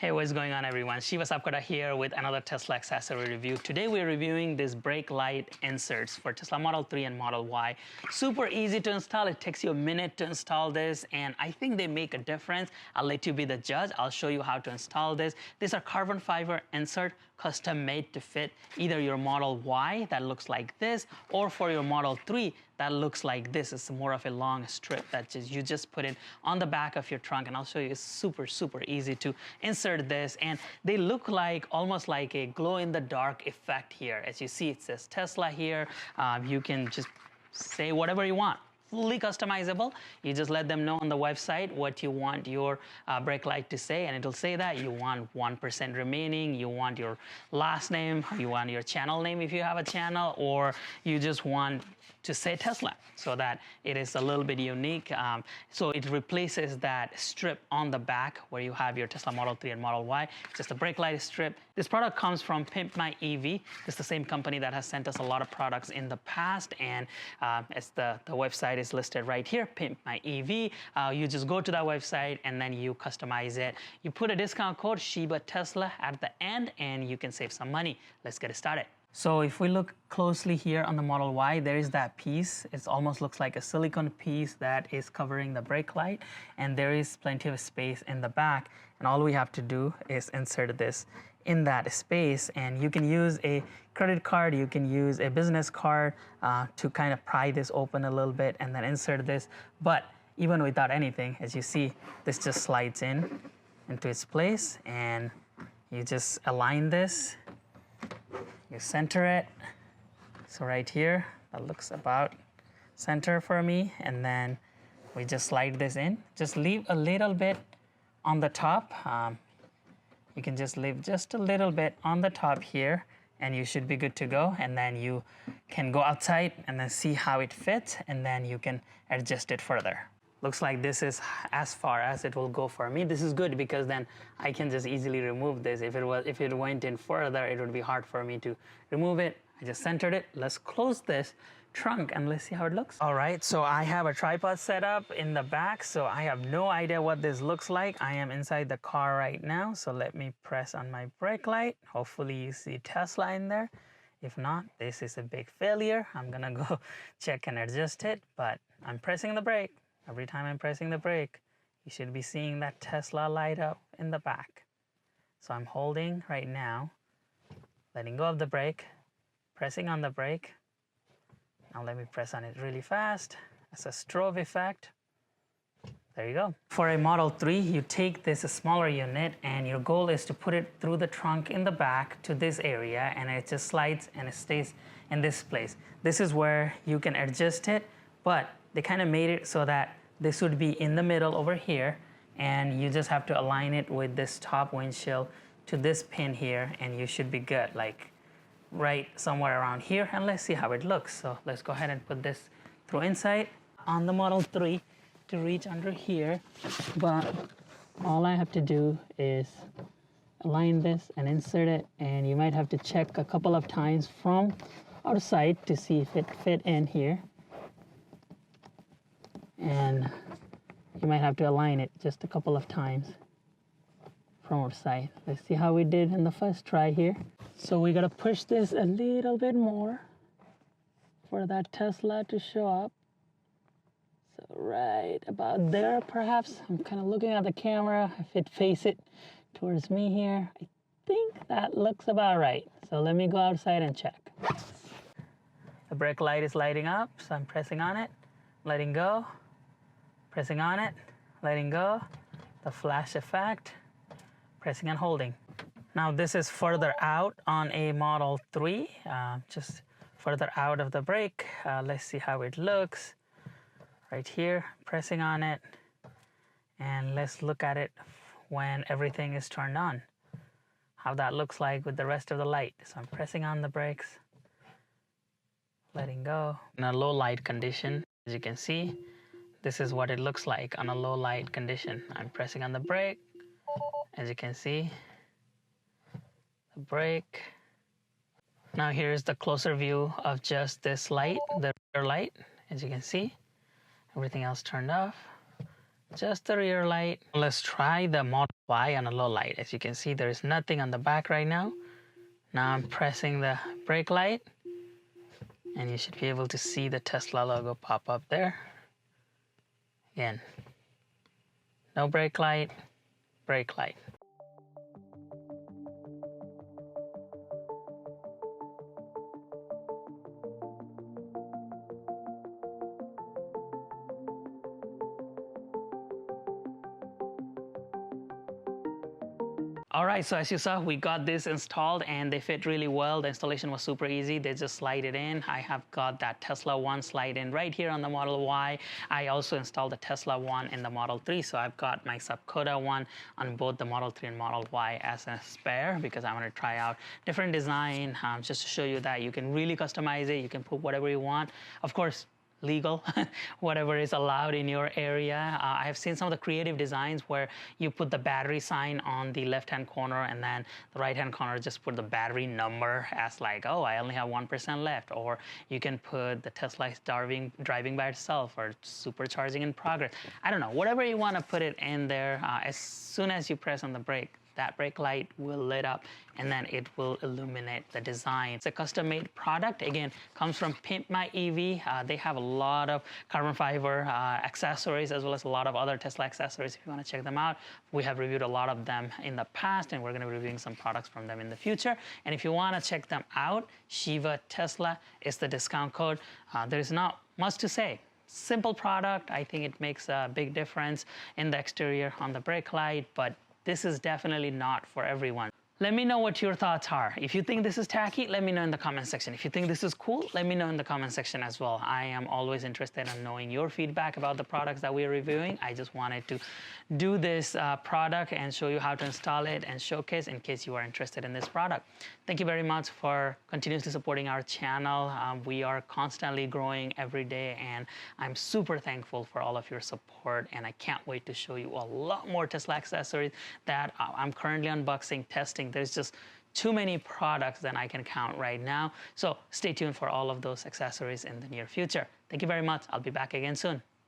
Hey, what's going on everyone? Shiva Sapkota here with another Tesla accessory review. Today we're reviewing this brake light inserts for Tesla Model 3 and Model Y. Super easy to install. It takes you a minute to install this and I think they make a difference. I'll let you be the judge. I'll show you how to install this. These are carbon fiber insert, custom made to fit either your Model Y that looks like this or for your Model 3 that looks like this. It's more of a long strip that you just put it on the back of your trunk, and I'll show you. It's super easy to insert this, and they look like almost like a glow in the dark effect here. As you see, it says Tesla here. You can just say whatever you want. Fully customizable. You just let them know on the website what you want your brake light to say, and it'll say that you want 1% remaining, you want your last name, you want your channel name if you have a channel, or you just want to say Tesla so that it is a little bit unique. So it replaces that strip on the back where you have your Tesla Model 3 and Model Y, just a brake light strip. This product comes from Pimp My EV. It's the same company that has sent us a lot of products in the past, and as the website is listed right here, Pimp My EV. You just go to that website and then you customize it. You put a discount code Shiba Tesla at the end and you can save some money. Let's get it started. So if we look closely here on the Model Y, there is that piece. It almost looks like a silicone piece that is covering the brake light, and there is plenty of space in the back, and all we have to do is insert this in that space, and you can use a credit card, you can use a business card to kind of pry this open a little bit and then insert this. But even without anything, as you see, this just slides into its place, and you just align this. You center it, so right here, that looks about center for me, and then we just slide this in. Just leave a little bit on the top. You can just leave just a little bit on the top here, and you should be good to go. And then you can go outside and then see how it fits, and then you can adjust it further. Looks like this is as far as it will go for me. This is good because then I can just easily remove this. If it went in further, it would be hard for me to remove it. I just centered it. Let's close this trunk and let's see how it looks. All right, so I have a tripod set up in the back, so I have no idea what this looks like. I am inside the car right now, so let me press on my brake light. Hopefully you see Tesla in there. If not, this is a big failure. I'm gonna go check and adjust it, but I'm pressing the brake. Every time I'm pressing the brake, you should be seeing that Tesla light up in the back. So I'm holding right now, letting go of the brake, pressing on the brake. Now let me press on it really fast. It's a strobe effect. There you go. For a Model 3, you take this smaller unit and your goal is to put it through the trunk in the back to this area, and it just slides and it stays in this place. This is where you can adjust it, but they kind of made it so that this would be in the middle over here, and you just have to align it with this top windshield to this pin here, and you should be good, like right somewhere around here. And let's see how it looks. So let's go ahead and put this through inside on the Model 3 to reach under here. But all I have to do is align this and insert it, and you might have to check a couple of times from outside to see if it fit in here. And you might have to align it just a couple of times from our side. Let's see how we did in the first try here. So we gotta push this a little bit more for that Tesla to show up. So right about there, perhaps. I'm kind of looking at the camera. If it face it towards me here, I think that looks about right. So let me go outside and check. The brake light is lighting up, so I'm pressing on it, letting go. Pressing on it, letting go, the flash effect, pressing and holding. Now this is further out on a Model 3, just further out of the brake. Let's see how it looks. Right here, pressing on it, and let's look at it when everything is turned on. How that looks like with the rest of the light. So I'm pressing on the brakes, letting go. In a low light condition, as you can see, this is what it looks like on a low light condition. I'm pressing on the brake. As you can see, the brake. Now here's the closer view of just this light, the rear light. As you can see, everything else turned off. just the rear light. Let's try the Model Y on a low light. As you can see, there is nothing on the back right now. Now I'm pressing the brake light, and you should be able to see the Tesla logo pop up there. Again, no brake light, brake light. All right, so as you saw, we got this installed and they fit really well. The installation was super easy. They just slide it in. I have got that Tesla One slide in right here on the Model Y. I also installed the Tesla One in the Model 3, so I've got my Subcoda one on both the Model 3 and Model Y as a spare because I want to try out different design just to show you that you can really customize it. You can put whatever you want. Of course, legal, whatever is allowed in your area. I have seen some of the creative designs where you put the battery sign on the left-hand corner and then the right-hand corner just put the battery number as like, oh, I only have 1% left. Or you can put the Tesla is driving by itself or supercharging in progress. I don't know, whatever you want to put it in there. As soon as you press on the brake, that brake light will lit up and then it will illuminate the design. It's a custom-made product. Again, comes from Pimp My EV. They have a lot of carbon fiber accessories as well as a lot of other Tesla accessories if you want to check them out. We have reviewed a lot of them in the past and we're going to be reviewing some products from them in the future. And if you want to check them out, Shiva Tesla is the discount code. There's not much to say. Simple product. I think it makes a big difference in the exterior on the brake light, but this is definitely not for everyone. Let me know what your thoughts are. If you think this is tacky, let me know in the comment section. If you think this is cool, let me know in the comment section as well. I am always interested in knowing your feedback about the products that we are reviewing. I just wanted to do this product and show you how to install it and showcase in case you are interested in this product. Thank you very much for continuously supporting our channel. We are constantly growing every day and I'm super thankful for all of your support and I can't wait to show you a lot more Tesla accessories that I'm currently unboxing, testing. There's just too many products that I can count right now. So stay tuned for all of those accessories in the near future. Thank you very much. I'll be back again soon.